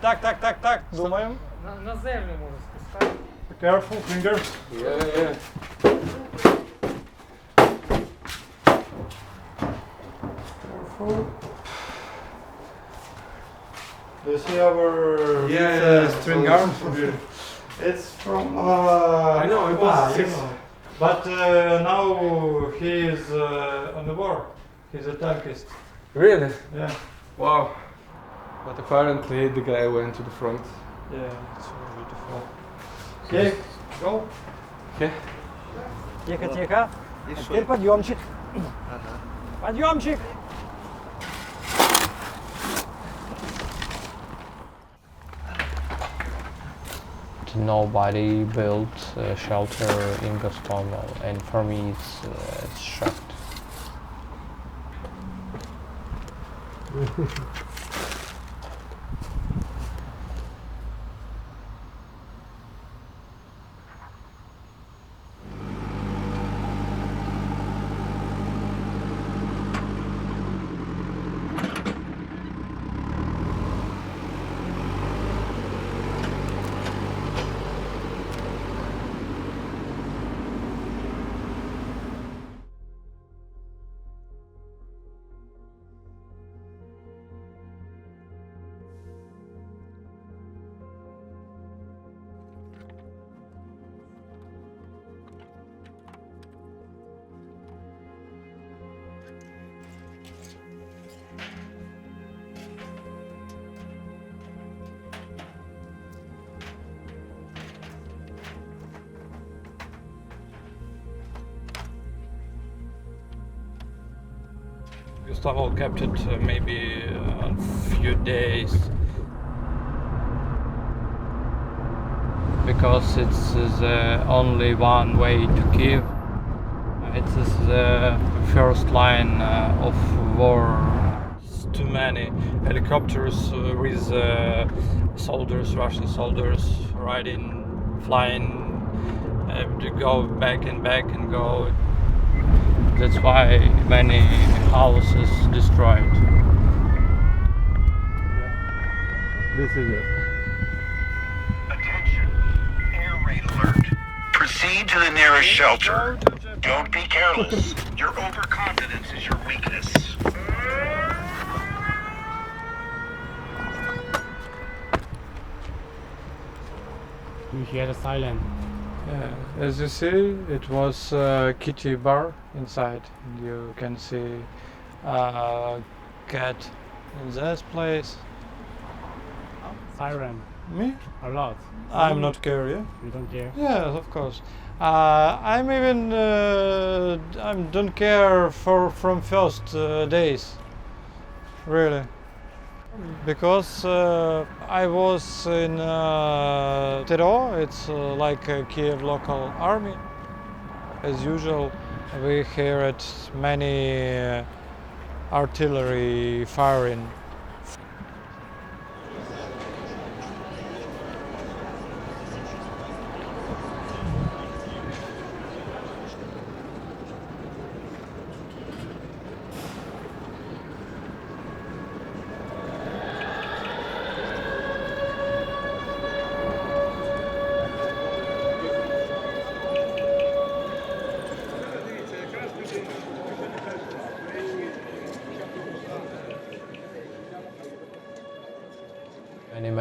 Так, думаємо. На землю можу спускати. Careful, fingers. Yeah. Careful. Do you see our string arm? It's from. I know, it was six. But now he is on the war. He's a tankist. Really? Yeah. Wow. But apparently the guy went to the front. Yeah, it's so beautiful. Okay, go. Okay. Тихо. Теперь подъемчик. Подъемчик. Nobody built a shelter in Hostomel, and for me it's shocked. Gustavo kept it maybe a few days because it's the only one way to Kyiv. It is the first line of war. It's too many helicopters with soldiers, Russian soldiers riding, flying, to go back and go. That's why many houses destroyed. This is it. Attention, air raid alert. Proceed to the nearest shelter. Don't be careless. Your overconfidence is your weakness. You hear the silence. As you see, it was a kitty bar inside. You can see a cat in this place. Siren. Me? A lot. I'm not curious. You don't care? Yes, of course. I'm even I don't care from first days, really, because I was in Ecole. It's like a Kyiv local army. As usual, we heard many artillery firing.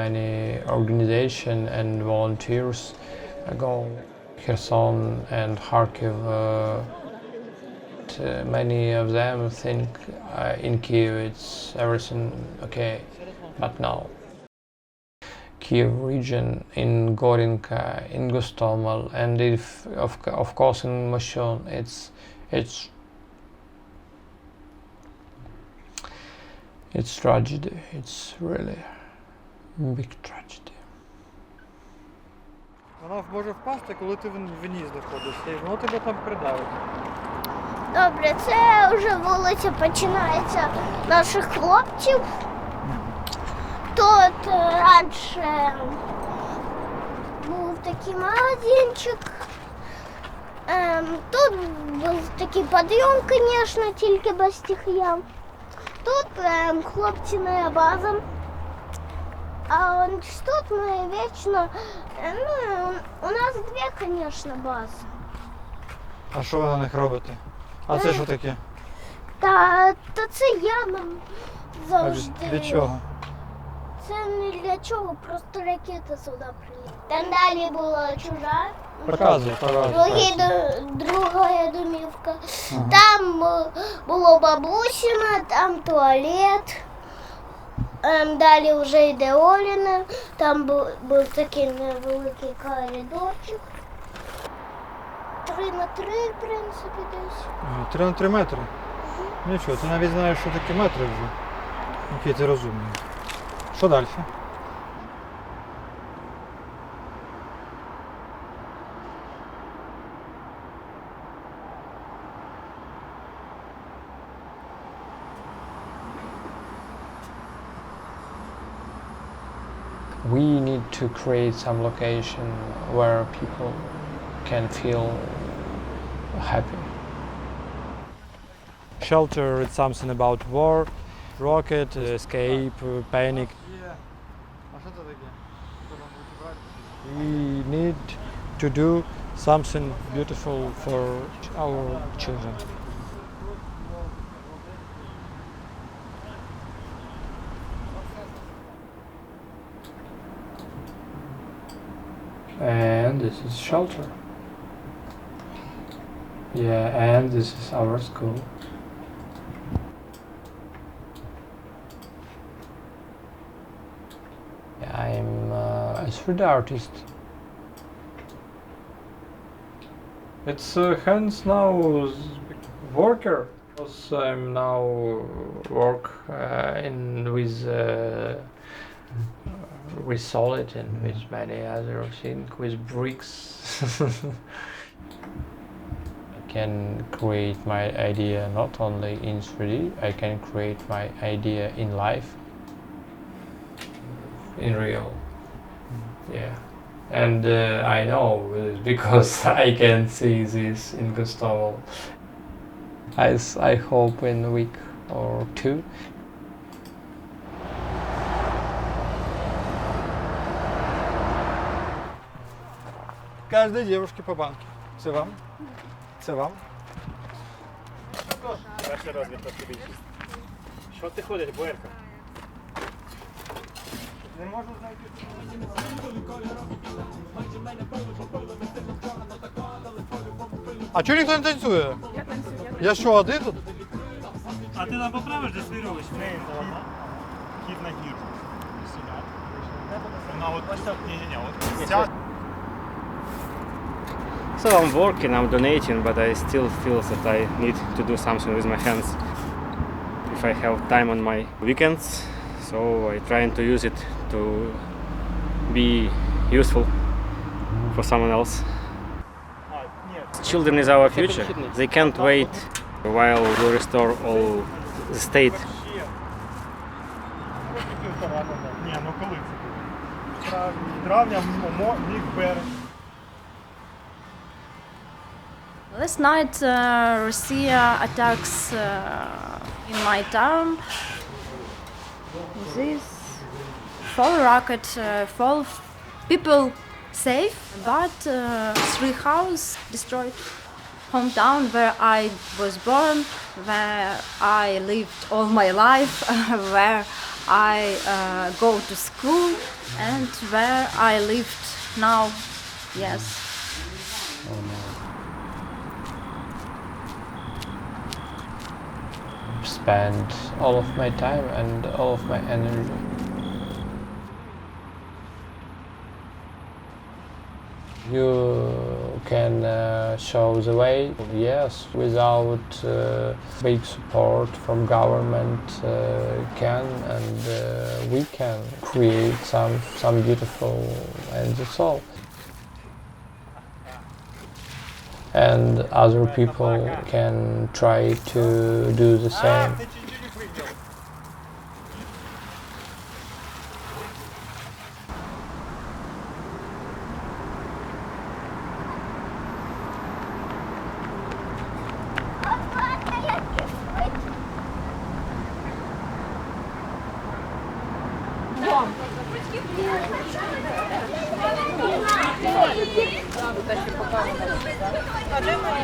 Many organizations and volunteers go Kherson and Kharkiv. Many of them think in Kyiv it's everything okay, but no. Kyiv region, in Gorinka, in Hostomel, and of course in Moshon, it's tragedy. It's really big tragedy. Вона може впасти, коли ти в ній знаходишся, і воно тебе там придавить. Добре, це вже вулиця починається наших хлопців. Тут раніше був такий магазинчик. Тут був такий підйом, звісно, тільки без тих ям. Тут хлопціна база. А он что мы вечно... Ну, у нас две, конечно, бази. А що ви на них робите? А це що таке? Та це яма А завжди. від чого? Це не для чого, просто ракета сюди прилітає. Там далі була чужа. Показуй. Друга домівка. Там було бабусина, там туалет. Далі вже йде Оліна. Там був такий невеликий коридорчик. 3 на 3, в принципі, десь. 3 на 3 метри. Нічого, ти навіть знаєш, що таке метри вже. Який ти розумний. Що далі? We need to create some location where people can feel happy. Shelter, it's something about war, rocket, escape, panic. А що це таке? We need to do something beautiful for our children. And this is shelter. Yeah, and this is our school. I'm a street artist. It's hands now worker. Because I'm now work with solid and with many other things, with bricks. I can create my idea not only in 3D, I can create my idea in life, in real. Yeah. And I know because I can see this in Hostomel. I hope in a week or 2. Каждой девушке по банке. Це вам? Це вам? Перший розмір трошки більший. Що ти ходиш, Буерка? Не можу знайти. А чого ніхто не танцює? Я танцюю. Я що, один тут? А ти нам поправиш десь вірьовочку? Не, хід на гір. Вона от ось так, ні, от ця. So I'm working, I'm donating, but I still feel that I need to do something with my hands if I have time on my weekends. So I try to use it to be useful for someone else. Children is our future. They can't wait while we restore all the state. Ні, ну коли це було? Травня, міг берег. Last night, Russia attacks in my town. This 4 rocket, 4 people safe, but 3 houses destroyed. Hometown where I was born, where I lived all my life, where I go to school, and where I lived now. Yes. Spend all of my time and all of my energy. You can show the way, yes, without big support from government can and we can create some beautiful and that's all. And other people can try to do the same.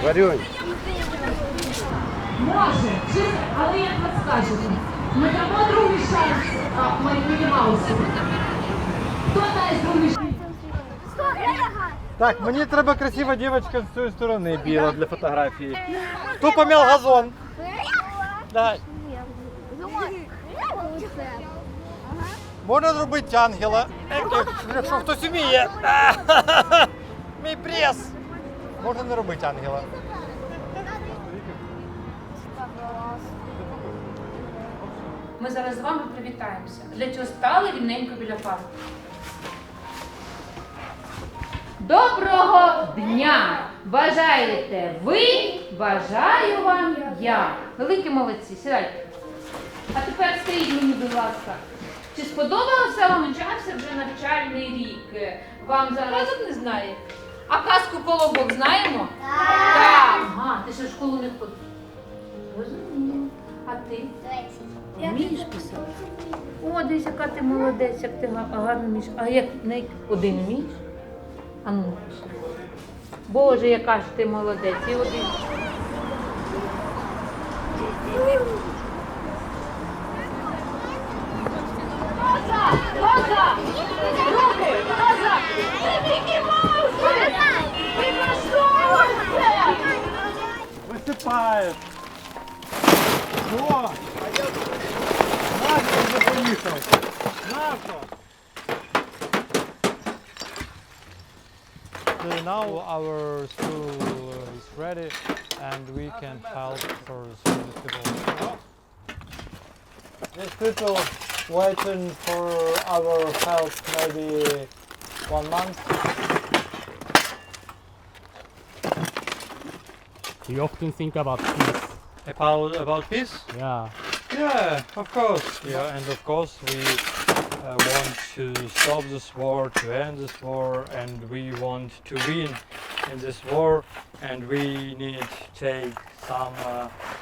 Варюнь. Може, але як ви скажете, ми дамо другий шанс Мені Маусу. Хто дасть другий шанс? Так, мені треба красива дівчинка з цієї сторони, біла для фотографії. Хто пом'яв газон? Давай. Можна зробити ангела, якщо хтось вміє. Мій прес. Можна не робити ангела. Ми зараз з вами привітаємося. Для цього стали рівненько біля парку. Доброго дня! Бажаєте ви, бажаю вам я. Великі молодці, сідайте. А тепер скажіть мені, будь ласка, чи сподобався вам почався вже навчальний рік? Вам зараз не знає? А казку «Колобок» знаємо? Так. Ага, ти ще в школу не ходиш? Розумію. А ти? Вмієш писати? О, десь яка ти молодець, як ти гарно вмієш. А як один вмієш? А ну напиши. Боже, яка ж ти молодець. І один. Назад! Руки! Назад! Великі Мауси! Висипаєш. О! Нащо вже поїхав? Нащо? Now our school is ready and we can help for these people. These people waiting for our help maybe 1 month. You often think about peace. About peace? Yeah. Yeah, of course. Yeah, and of course we want to stop this war, to end this war, and we want to win in this war, and we need to take some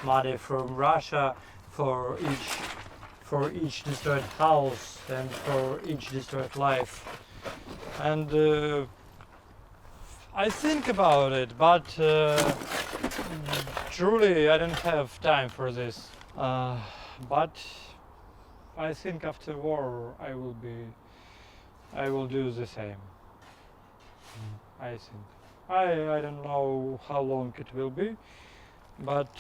money from Russia for each destroyed house and for each destroyed life. And I think about it, but truly I don't have time for this. But I think after war I will do the same. I think. I don't know how long it will be, but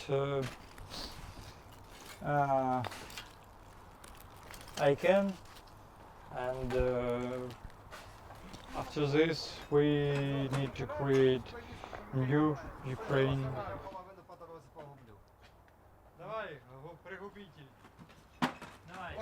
I can, and after this we need to create new Ukraine. Давай, пригубитель. Давай.